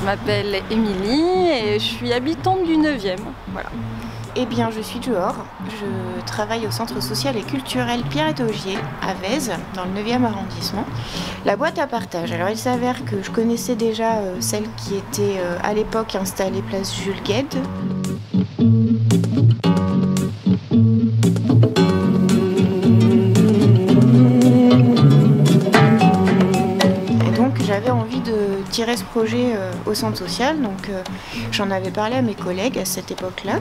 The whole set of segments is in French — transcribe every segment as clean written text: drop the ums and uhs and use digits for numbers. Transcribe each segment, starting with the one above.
m'appelle Émilie et je suis habitante du 9e. Voilà. Eh bien, je suis Johor. Je travaille au centre social et culturel Pierre-et-Augier à Vèze, dans le 9e arrondissement. La boîte à partage. Alors, il s'avère que je connaissais déjà celle qui était à l'époque installée place Jules Guesde. J'avais envie de tirer ce projet au centre social, donc j'en avais parlé à mes collègues à cette époque-là.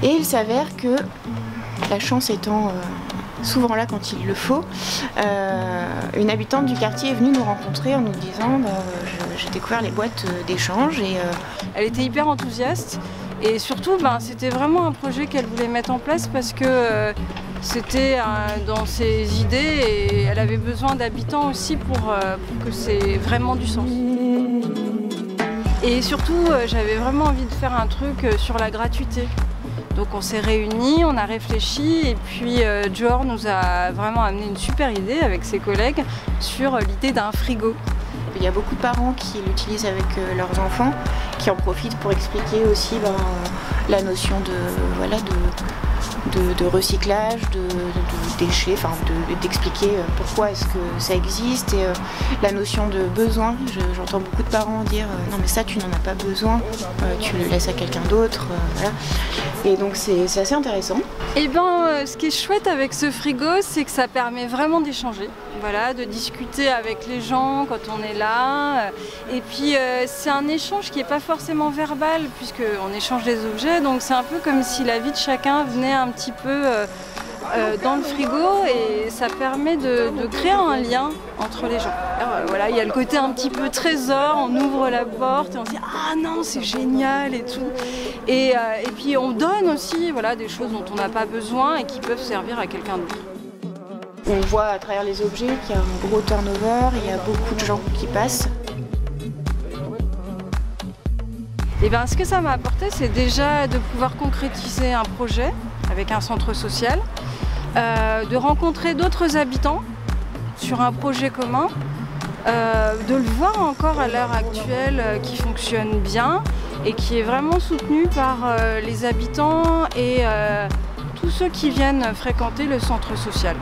Et il s'avère que, la chance étant souvent là quand il le faut, une habitante du quartier est venue nous rencontrer en nous disant j'ai découvert les boîtes d'échange et elle était hyper enthousiaste et surtout c'était vraiment un projet qu'elle voulait mettre en place parce que c'était dans ses idées et elle avait besoin d'habitants aussi pour que c'est vraiment du sens. Et surtout, j'avais vraiment envie de faire un truc sur la gratuité. Donc on s'est réunis, on a réfléchi et puis Johor nous a vraiment amené une super idée avec ses collègues sur l'idée d'un frigo. Il y a beaucoup de parents qui l'utilisent avec leurs enfants, qui en profitent pour expliquer aussi la notion de recyclage, de déchets, d'expliquer pourquoi est-ce que ça existe et la notion de besoin. J'entends beaucoup de parents dire non mais ça tu n'en as pas besoin, tu le laisses à quelqu'un d'autre, voilà. Et donc c'est assez intéressant. Et ce qui est chouette avec ce frigo, c'est que ça permet vraiment d'échanger, voilà, de discuter avec les gens quand on est là. Et puis c'est un échange qui n'est pas forcément verbal puisqu'on échange des objets, donc c'est un peu comme si la vie de chacun venait un petit peu dans le frigo et ça permet de créer un lien entre les gens. Alors, voilà, il y a le côté un petit peu trésor, on ouvre la porte et on se dit ah non c'est génial et tout. Et puis on donne aussi des choses dont on n'a pas besoin et qui peuvent servir à quelqu'un d'autre. On voit à travers les objets qu'il y a un gros turnover, il y a beaucoup de gens qui passent. Et ce que ça m'a apporté, c'est déjà de pouvoir concrétiser un projet avec un centre social, de rencontrer d'autres habitants sur un projet commun, de le voir encore à l'heure actuelle qui fonctionne bien et qui est vraiment soutenu par les habitants et tous ceux qui viennent fréquenter le centre social.